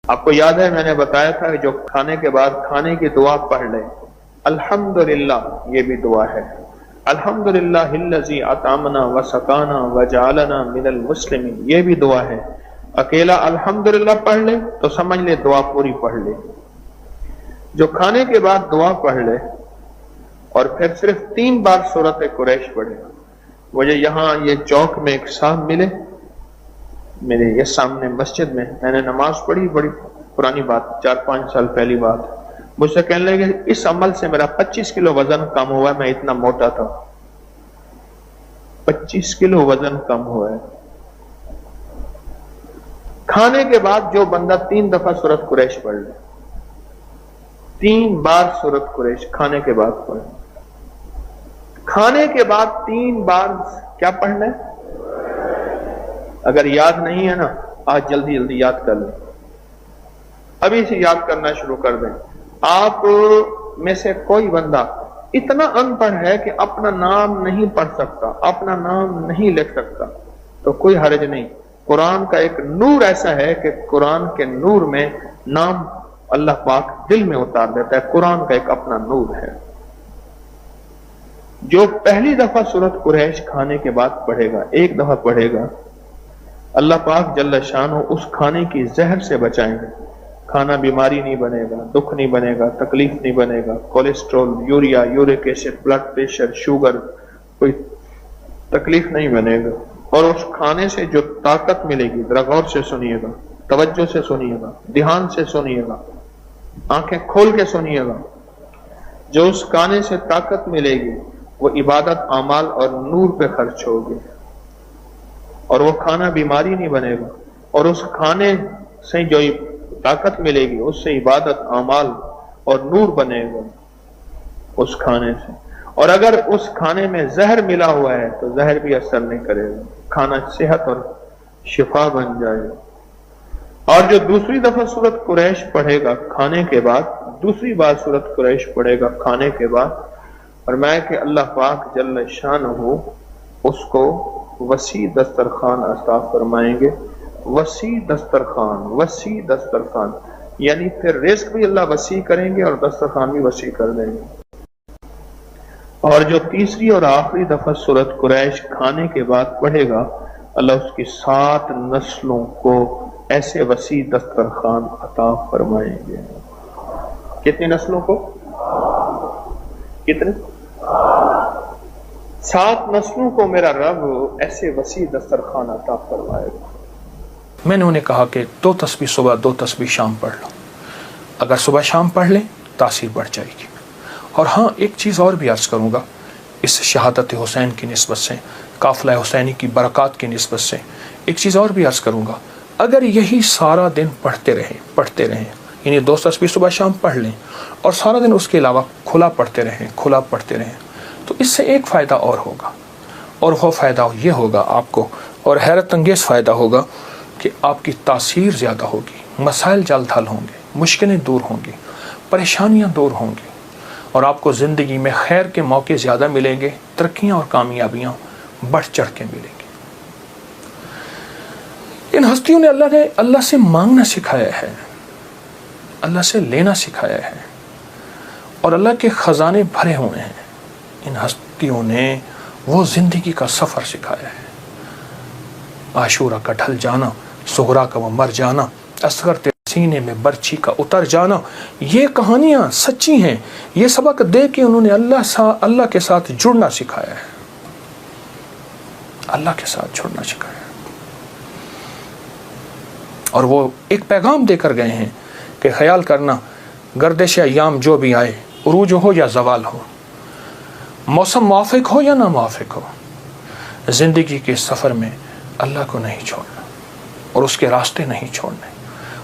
آپ کو یاد ہے میں نے بتایا تھا کہ جو کھانے کے بعد کھانے کی دعا پڑھ لے، الحمدللہ، یہ بھی دعا ہے۔ الحمدللہ الذی اطعمنا وسقانا وجعلنا من المسلمین، یہ بھی دعا ہے۔ اکیلا الحمدللہ پڑھ لے تو سمجھ لے دعا پوری پڑھ لے۔ جو کھانے کے بعد دعا پڑھ لے اور پھر صرف 3 بار سورۃ قریش پڑھے۔ مجھے یہاں یہ چوک میں ایک صاحب ملے، میرے یہ سامنے مسجد میں نے نماز پڑھی، بڑی پرانی بات، 4-5 سال پہلی بات۔ مجھ سے کہنے لگے کہ اس عمل سے میرا 25 کلو وزن کم ہوا ہے، میں اتنا موٹا تھا۔ 25 کلو وزن کم ہوا ہے۔ کھانے کے بعد جو بندہ 3 دفعہ سورۃ قریش پڑھ لے، 3 بار سورۃ قریش کھانے کے بعد پڑھ، کھانے کے بعد 3 بار کیا پڑھنا ہے؟ اگر یاد نہیں ہے نا، آج جلدی جلدی یاد کر لیں، ابھی سے یاد کرنا شروع کر دیں۔ آپ میں سے کوئی بندہ اتنا ان پڑھ ہے کہ اپنا نام نہیں پڑھ سکتا، اپنا نام نہیں لکھ سکتا، تو کوئی حرج نہیں۔ قرآن کا ایک نور ایسا ہے کہ قرآن کے نور میں نام اللہ پاک دل میں اتار دیتا ہے۔ قرآن کا ایک اپنا نور ہے۔ جو پہلی دفعہ سورۃ قریش کھانے کے بعد پڑھے گا، ایک دفعہ پڑھے گا، اللہ پاک جل شانہ اس کھانے کی زہر سے بچائیں گے۔ کھانا بیماری نہیں بنے گا، دکھ نہیں بنے گا، تکلیف نہیں بنے گا، cholesterol, urea, uric acid, blood pressure, sugar, کوئی تکلیف نہیں بنے گا۔ اور اس کھانے سے جو طاقت ملے گی، ذرا غور سے سنیے گا، توجہ سے سنیے گا، دھیان سے سنیے گا، آنکھیں کھول کے سنیے گا۔ جو اس کھانے سے طاقت ملے گی وہ عبادت، اعمال اور نور پہ خرچ ہوگی، اور وہ کھانا بیماری نہیں بنے گا۔ اور اس کھانے سے جو طاقت ملے گی اس سے عبادت، اعمال اور نور بنے گا اس کھانے سے۔ اور اگر اس کھانے میں زہر ملا ہوا ہے تو زہر بھی اثر نہیں کرے گا، کھانا صحت اور شفا بن جائے گا۔ اور جو دوسری دفعہ سورۃ قریش پڑھے گا کھانے کے بعد، دوسری بار سورۃ قریش پڑھے گا کھانے کے بعد، اور میں کہ اللہ پاک جل شانہ اس کو وسیع دسترخوان عطا فرمائیں گے۔ وسیع دسترخوان، وسیع دسترخوان، یعنی پھر رزق بھی اللہ وسیع کریں گے اور دسترخوان بھی وسیع کر دیں گے۔ اور جو تیسری اور آخری دفعہ سورۃ قریش کھانے کے بعد پڑھے گا، اللہ اس کی 7 نسلوں کو ایسے وسیع دسترخوان عطا فرمائیں گے۔ کتنی نسلوں کو؟ کتنے؟ 7 نسلوں کو میرا رب ایسے وسیع دسترخوان عطا فرمائے گا۔ میں نے انہیں کہا کہ 2 تسبیح صبح 2 تسبیح شام پڑھ لو۔ اگر صبح شام پڑھ لیں تاثیر بڑھ جائے گی۔ اور ہاں، ایک چیز اور بھی عرض کروں گا اس شہادت حسین کی نسبت سے، قافلہ حسینی کی برکات کی نسبت سے ایک چیز اور بھی عرض کروں گا۔ اگر یہی سارا دن پڑھتے رہیں، یعنی 2 تسبیح صبح شام پڑھ لیں اور سارا دن اس کے علاوہ کھلا پڑھتے رہیں، تو اس سے ایک فائدہ اور ہوگا، اور وہ فائدہ یہ ہوگا آپ کو، اور حیرت انگیز فائدہ ہوگا کہ آپ کی تاثیر زیادہ ہوگی، مسائل جلد حل ہوں گے، مشکلیں دور ہوں گی، پریشانیاں دور ہوں گی، اور آپ کو زندگی میں خیر کے موقع زیادہ ملیں گے، ترقیاں اور کامیابیاں بڑھ چڑھ کے ملیں گی۔ ان ہستیوں نے اللہ سے مانگنا سکھایا ہے، اللہ سے لینا سکھایا ہے، اور اللہ کے خزانے بھرے ہوئے ہیں۔ ان ہستیوں نے وہ زندگی کا سفر سکھایا ہے۔ عاشورہ کا ڈھل جانا، سغرا کا وہ مر جانا، اصغر تیرے سینے میں برچھی کا اتر جانا، یہ کہانیاں سچی ہیں۔ یہ سبق دے کے انہوں نے اللہ کے ساتھ جڑنا سکھایا ہے، اللہ کے ساتھ جڑنا سکھایا ہے۔ اور وہ ایک پیغام دے کر گئے ہیں کہ خیال کرنا، گردش ایام جو بھی آئے، عروج ہو یا زوال ہو، موسم موافق ہو یا نہ موافق ہو، زندگی کے سفر میں اللہ کو نہیں چھوڑنا، اور اس کے راستے نہیں چھوڑنے،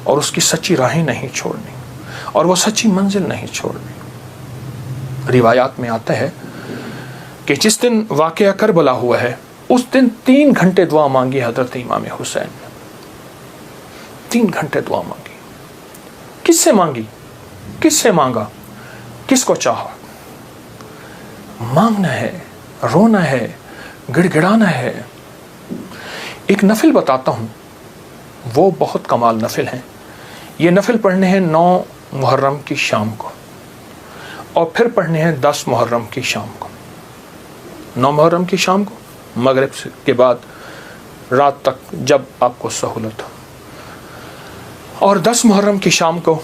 اور اس کی سچی راہیں نہیں چھوڑنی، اور وہ سچی منزل نہیں چھوڑنی۔ روایات میں آتا ہے کہ جس دن واقعہ کربلا ہوا ہے اس دن 3 گھنٹے دعا مانگی حضرت امام حسین نے۔ 3 گھنٹے دعا مانگی۔ کس سے مانگی؟ کس سے مانگا؟ کس کو چاہا؟ مانگنا ہے، رونا ہے، گڑ گڑانا ہے۔ ایک نفل بتاتا ہوں، وہ بہت کمال نفل ہیں۔ یہ نفل پڑھنے ہیں 9 محرم کی شام کو، اور پھر پڑھنے ہیں 10 محرم کی شام کو۔ 9 محرم کی شام کو مغرب کے بعد رات تک جب آپ کو سہولت ہو، اور 10 محرم کی شام کو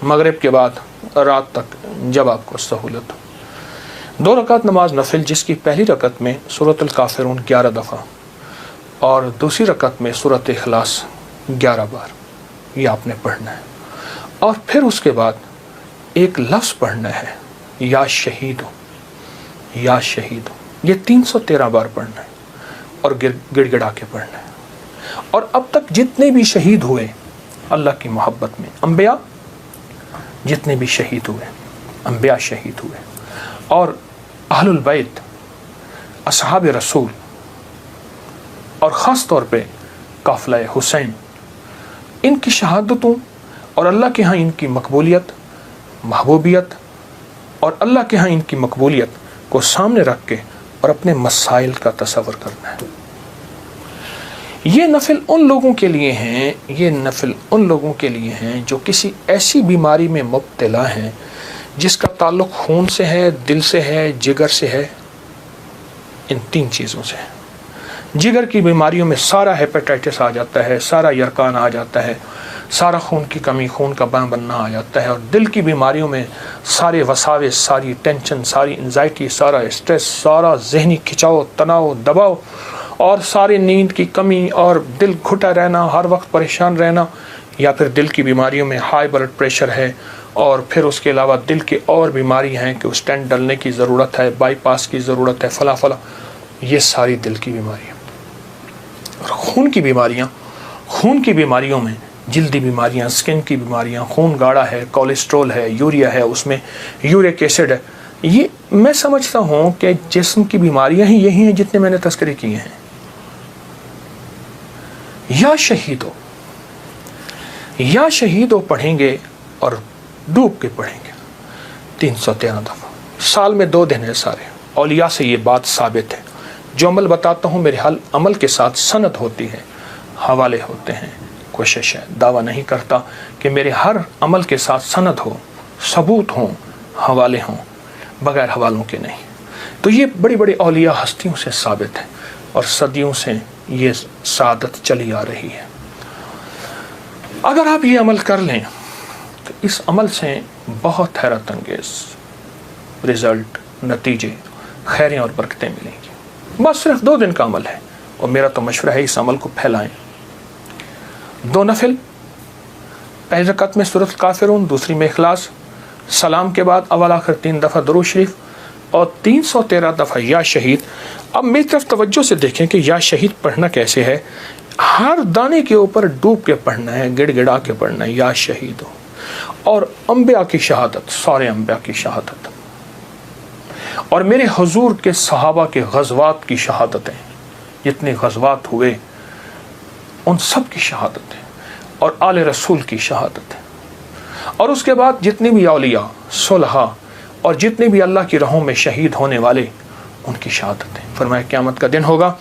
مغرب کے بعد رات تک جب آپ کو سہولت ہو۔ 2 رکعت نماز نفل، جس کی پہلی رکعت میں سورۃ الکافرون 11 دفعہ اور دوسری رکعت میں سورۃ اخلاص 11 بار، یہ آپ نے پڑھنا ہے۔ اور پھر اس کے بعد ایک لفظ پڑھنا ہے، یا شہید ہو، یا شہید ہو، یہ 313 بار پڑھنا ہے اور گڑ گڑا کے پڑھنا ہے۔ اور اب تک جتنے بھی شہید ہوئے اللہ کی محبت میں، انبیاء جتنے بھی شہید ہوئے، انبیاء شہید ہوئے، اور اہل البیت، اصحاب رسول، اور خاص طور پہ قافلہ حسین، ان کی شہادتوں اور اللہ کے ہاں ان کی مقبولیت، محبوبیت، اور اللہ کے ہاں ان کی مقبولیت کو سامنے رکھ کے اور اپنے مسائل کا تصور کرنا ہے۔ یہ نفل ان لوگوں کے لیے ہیں، یہ نفل ان لوگوں کے لیے ہیں جو کسی ایسی بیماری میں مبتلا ہیں جس کا تعلق خون سے ہے، دل سے ہے، جگر سے ہے، ان 3 چیزوں سے ہے۔ جگر کی بیماریوں میں سارا ہیپیٹائٹس آ جاتا ہے، سارا یرکان آ جاتا ہے، سارا خون کی کمی، خون کا بننا آ جاتا ہے، اور دل کی بیماریوں میں سارے وساوس، ساری ٹینشن، ساری انزائٹی، سارا اسٹریس، سارا ذہنی کھچاؤ، تناؤ، دباؤ، اور ساری نیند کی کمی، اور دل گھٹا رہنا، ہر وقت پریشان رہنا، یا پھر دل کی بیماریوں میں ہائی بلڈ پریشر ہے، اور پھر اس کے علاوہ دل کے اور بیماری ہیں کہ اسٹینٹ ڈلنے کی ضرورت ہے، بائی پاس کی ضرورت ہے، فلاں فلاں، یہ ساری دل کی بیماریاں۔ اور خون کی بیماریوں میں جلدی بیماریاں، سکن کی بیماریاں، خون گاڑھا ہے، کولیسٹرول ہے، یوریا ہے، اس میں یورک ایسڈ ہے، یہ میں سمجھتا ہوں کہ جسم کی بیماریاں ہی یہی ہیں جتنے میں نے تذکرے کیے ہیں۔ یا شہید ہو پڑھیں گے اور ڈوب کے پڑھیں گے 313 دفعہ، سال میں 2 دن ہے سارے۔ اولیاء سے یہ بات ثابت ہے، جو عمل بتاتا ہوں میرے عمل کے ساتھ سند ہوتی ہے، حوالے ہوتے ہیں۔ کوشش ہے، دعویٰ نہیں کرتا کہ میرے ہر عمل کے ساتھ سند ہو، ثبوت ہوں، حوالے ہوں، بغیر حوالوں کے نہیں۔ تو یہ بڑی بڑی اولیاء ہستیوں سے ثابت ہے، اور صدیوں سے یہ سعادت چلی آ رہی ہے۔ اگر آپ یہ عمل کر لیں تو اس عمل سے بہت حیرت انگیز رزلٹ، نتیجے، خیریں اور برکتیں ملیں گی۔ بس صرف 2 دن کا عمل ہے، اور میرا تو مشورہ ہے اس عمل کو پھیلائیں۔ 2 نفل، پہلی رکعت میں سورۃ الکافرون، دوسری میں اخلاص، سلام کے بعد اول آخر 3 دفعہ درود شریف، اور 313 دفعہ یا شہید۔ اب میری طرف توجہ سے دیکھیں کہ یا شہید پڑھنا کیسے ہے۔ ہر دانے کے اوپر ڈوب کے پڑھنا ہے، گڑ گڑا کے پڑھنا ہے، یا شہید ہو۔ اور انبیاء کی شہادت، سارے انبیاء کی شہادت، اور میرے حضور کے صحابہ کے غزوات کی شہادتیں، جتنے غزوات ہوئے ان سب کی شہادتیں، اور آل رسول کی شہادتیں، اور اس کے بعد جتنے بھی اولیاء، صلحاء، اور جتنے بھی اللہ کی راہوں میں شہید ہونے والے، ان کی شہادتیں۔ فرمایا قیامت کا دن ہوگا،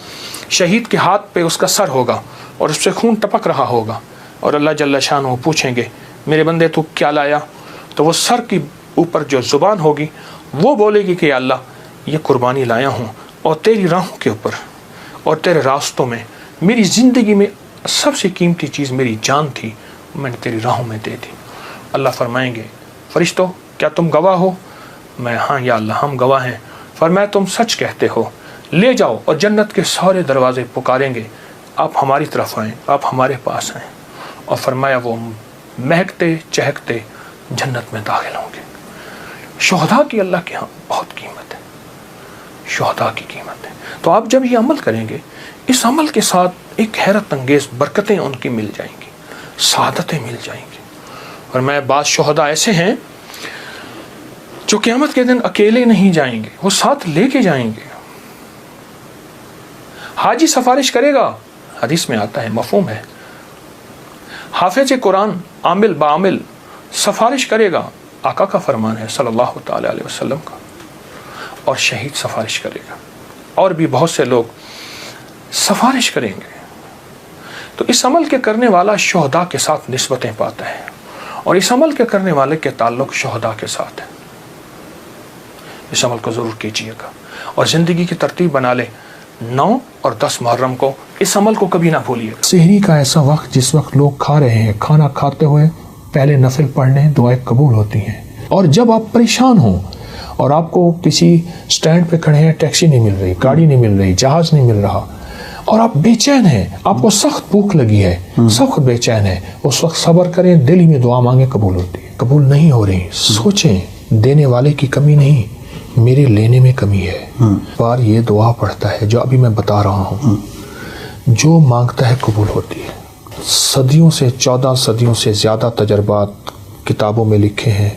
شہید کے ہاتھ پہ اس کا سر ہوگا، اور اس سے خون ٹپک رہا ہوگا، اور اللہ جل شانہ پوچھیں گے میرے بندے تو کیا لایا؟ تو وہ سر کی اوپر جو زبان ہوگی وہ بولے گی کہ یا اللہ یہ قربانی لایا ہوں، اور تیری راہوں کے اوپر اور تیرے راستوں میں، میری زندگی میں سب سے قیمتی چیز میری جان تھی، میں نے تیری راہوں میں دے دی۔ اللہ فرمائیں گے فرشتوں کیا تم گواہ ہو؟ میں ہاں یا اللہ ہم گواہ ہیں۔ فرمایا تم سچ کہتے ہو، لے جاؤ، اور جنت کے سارے دروازے پکاریں گے آپ ہماری طرف آئیں، آپ ہمارے پاس آئیں، اور فرمایا وہ مہکتے چہکتے جنت میں داخل ہوں گے۔ شہداء کی اللہ کے ہاں بہت قیمت ہے، شہداء کی قیمت ہے۔ تو آپ جب یہ عمل کریں گے، اس عمل کے ساتھ ایک حیرت انگیز برکتیں ان کی مل جائیں گی، سعادتیں مل جائیں گی۔ اور میں بعض شہداء ایسے ہیں جو قیامت کے دن اکیلے نہیں جائیں گے، وہ ساتھ لے کے جائیں گے۔ حاجی سفارش کرے گا، حدیث میں آتا ہے، مفہوم ہے۔ حافظ قرآن عامل بعامل سفارش کرے گا، آقا کا فرمان ہے صلی اللہ تعالی علیہ وسلم کا، اور شہید سفارش کرے گا، اور بھی بہت سے لوگ سفارش کریں گے۔ تو اس عمل کے کرنے والا شہداء کے ساتھ نسبتیں پاتا ہے۔ اور اس عمل کے کرنے والے کے تعلق شہداء کے ساتھ ہے. اس عمل کو ضرور کیجیے گا اور زندگی کی ترتیب بنا لیں. 9 اور 10 محرم کو اس عمل کو کبھی نہ بھولیے. سحری کا ایسا وقت جس وقت لوگ کھا رہے ہیں، کھانا کھاتے ہوئے پہلے نفل پڑھ لیں، دعائیں قبول ہوتی ہیں. اور جب آپ پریشان ہوں اور آپ کو کسی سٹینڈ پہ کھڑے ہیں، ٹیکسی نہیں مل رہی، گاڑی نہیں مل رہی، جہاز نہیں مل رہا، اور آپ بے چین ہیں، آپ کو سخت بھوک لگی ہے، سخت بے چین ہے، اس وقت صبر کریں، دل ہی میں دعا مانگیں، قبول ہوتی ہے. قبول نہیں ہو رہی، سوچیں دینے والے کی کمی نہیں، میرے لینے میں کمی ہے. بار یہ دعا پڑھتا ہے جو ابھی میں بتا رہا ہوں، جو مانگتا ہے قبول ہوتی ہے. صدیوں سے 14 صدیوں سے زیادہ تجربات کتابوں میں لکھے ہیں.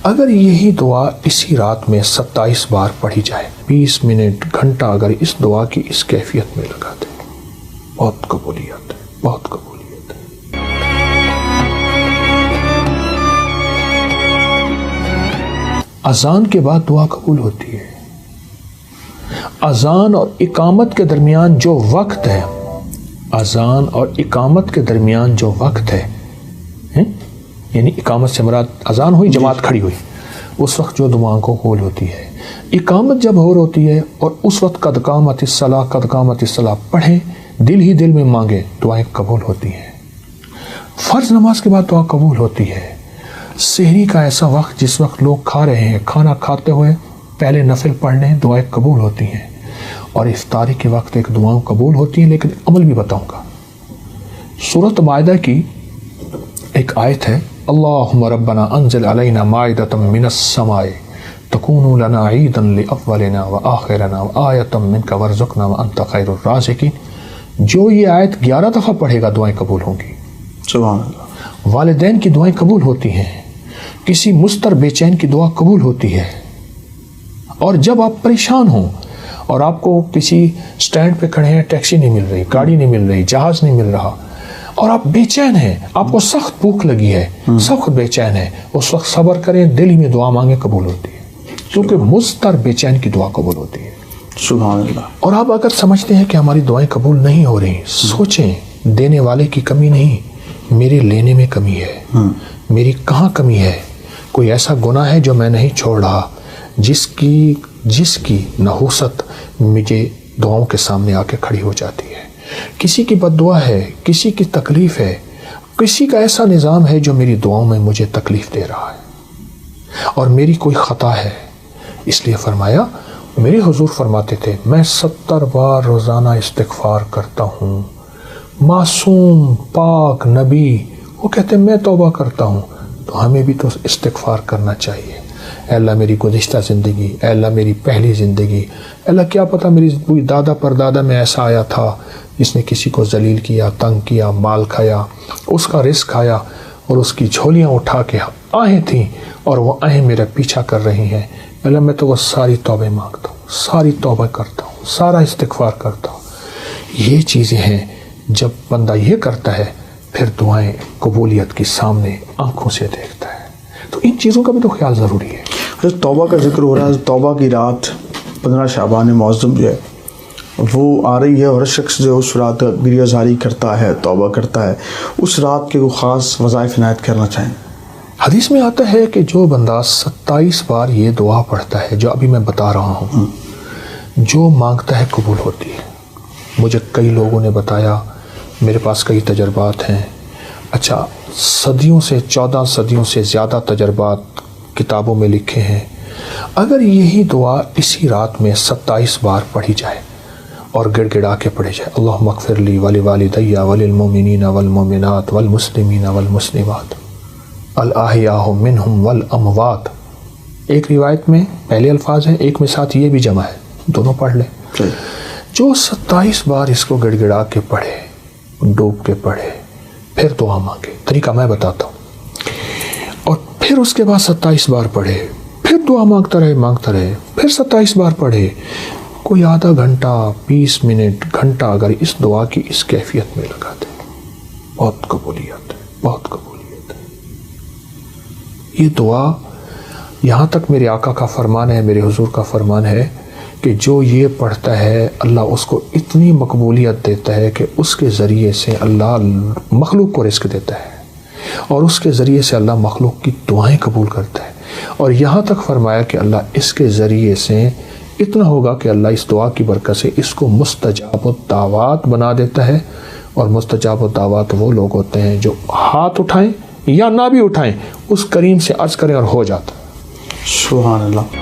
اگر یہی دعا اسی رات میں 27 بار پڑھی جائے، 20 منٹ گھنٹہ اگر اس دعا کی اس کیفیت میں لگا دیں، بہت قبولیت ہے، بہت قبولیت ہے. اذان کے بعد دعا قبول ہوتی ہے. اذان اور اقامت کے درمیان جو وقت ہے، اذان اور اقامت کے درمیان جو وقت ہے، یعنی اقامت سے مراد اذان ہوئی، جماعت کھڑی ہوئی، اس وقت جو دعاؤں کو قبول ہوتی ہے. اقامت جب ہو ہوتی ہے اور اس وقت قد قامت الصلاۃ، قد قامت الصلاۃ پڑھیں، دل ہی دل میں مانگیں، دعائیں قبول ہوتی ہیں. فرض نماز کے بعد دعا قبول ہوتی ہے. سحری کا ایسا وقت جس وقت لوگ کھا رہے ہیں، کھانا کھاتے ہوئے پہلے نفل پڑھ لیں، دعائیں قبول ہوتی ہیں. اور افطاری کے وقت ایک دعاؤں قبول ہوتی ہیں، لیکن عمل بھی بتاؤں گا. سورۃ مائدہ کی ایک آیت ہے، اللہم ربنا انزل علینا مائدۃ من السماء تکون لنا عیدا لاولنا وآخرنا وآیۃ منک وارزقنا وانت خیر الرازقین. جو یہ آیت 11 دفعہ پڑھے گا دعائیں قبول ہوں گی. سبحان اللہ. والدین کی دعائیں قبول ہوتی ہیں، کسی مضطر بے چین کی دعا قبول ہوتی ہے. اور جب آپ پریشان ہوں اور آپ کو کسی سٹینڈ پہ کھڑے ہیں، ٹیکسی نہیں مل رہی، گاڑی نہیں مل رہی، جہاز نہیں مل رہا، اور آپ بے چین ہیں، آپ کو سخت بھوک لگی ہے، سخت بے چین ہے، اس وقت صبر کریں، دل ہی میں دعا مانگیں، قبول ہوتی ہے. کیونکہ مضطر بے چین کی دعا قبول ہوتی ہے. سبحان اللہ. اور آپ اگر سمجھتے ہیں کہ ہماری دعائیں قبول نہیں ہو رہی، سوچیں دینے والے کی کمی نہیں، میرے لینے میں کمی ہے. میری کہاں کمی ہے؟ کوئی ایسا گناہ ہے جو میں نہیں چھوڑ رہا، جس کی نحوست مجھے دعاؤں کے سامنے آ کے کھڑی ہو جاتی ہے. کسی کی بد دعا ہے، کسی کی تکلیف ہے، کسی کا ایسا نظام ہے جو میری دعاؤں میں مجھے تکلیف دے رہا ہے، اور میری کوئی خطا ہے. اس لیے فرمایا، میرے حضور فرماتے تھے، میں 70 بار روزانہ استغفار کرتا ہوں. معصوم پاک نبی وہ کہتے ہیں میں توبہ کرتا ہوں. تو ہمیں بھی تو استغفار کرنا چاہیے. اے اللہ میری گزشتہ زندگی، اے اللہ میری پہلی زندگی، اے اللہ کیا پتہ میری کوئی دادا پردادا میں ایسا آیا تھا جس نے کسی کو ذلیل کیا، تنگ کیا، مال کھایا، اس کا رزق کھایا، اور اس کی جھولیاں اٹھا کے آہیں تھیں اور وہ آہیں میرا پیچھا کر رہی ہیں. اے اللہ میں تو وہ ساری توبہ مانگتا ہوں، ساری توبہ کرتا ہوں، سارا استغفار کرتا ہوں. یہ چیزیں ہیں، جب بندہ یہ کرتا ہے پھر دعائیں قبولیت کی سامنے آنکھوں سے دیکھتا ہے. تو ان چیزوں کا بھی تو خیال ضروری ہے. توبہ کا ذکر ہو رہا ہے. توبہ کی رات 15 شعبان معظم جو ہے وہ آ رہی ہے، اور شخص جو اس رات گریہ زاری کرتا ہے، توبہ کرتا ہے، اس رات کے وہ خاص وظائف عنایت کرنا چاہیں. حدیث میں آتا ہے کہ جو بندہ 27 بار یہ دعا پڑھتا ہے جو ابھی میں بتا رہا ہوں، جو مانگتا ہے قبول ہوتی ہے. مجھے کئی لوگوں نے بتایا، میرے پاس کئی تجربات ہیں. اچھا، صدیوں سے 14 صدیوں سے زیادہ تجربات کتابوں میں لکھے ہیں. اگر یہی دعا اسی رات میں 27 بار پڑھی جائے اور گڑ گڑا کے پڑھی جائے، اللہم اغفر لی ولوالدی وللمؤمنین والمؤمنات والمسلمین والمسلمات الاحیاء منہم والاموات. ایک روایت میں پہلے الفاظ ہیں، ایک میں ساتھ یہ بھی جمع ہے، دونوں پڑھ لیں. جو 27 بار اس کو گڑ گڑا کے پڑھے، ڈوب کے پڑھے، پھر دعا مانگے. طریقہ میں بتاتا ہوں. اور پھر اس کے بعد 27 بار پڑھے، پھر دعا مانگتا رہے، پھر 27 بار پڑھے. کوئی آدھا گھنٹہ، 20 منٹ، گھنٹہ اگر اس دعا کی اس کیفیت میں لگا دے، بہت قبولیت ہے، بہت قبولیت ہے. یہ دعا یہاں تک میرے آقا کا فرمان ہے، میرے حضور کا فرمان ہے کہ جو یہ پڑھتا ہے اللہ اس کو اتنی مقبولیت دیتا ہے کہ اس کے ذریعے سے اللہ مخلوق کو رزق دیتا ہے. اور اس کے ذریعے سے اللہ مخلوق کی دعائیں قبول کرتا ہے. اور یہاں تک فرمایا کہ اللہ اس کے ذریعے سے اتنا ہوگا کہ اللہ اس دعا کی برکت سے اس کو مستجاب الدعوات بنا دیتا ہے. اور مستجاب الدعوات وہ لوگ ہوتے ہیں جو ہاتھ اٹھائیں یا نہ بھی اٹھائیں اس کریم سے عرض کریں اور ہو جاتا. سبحان اللہ.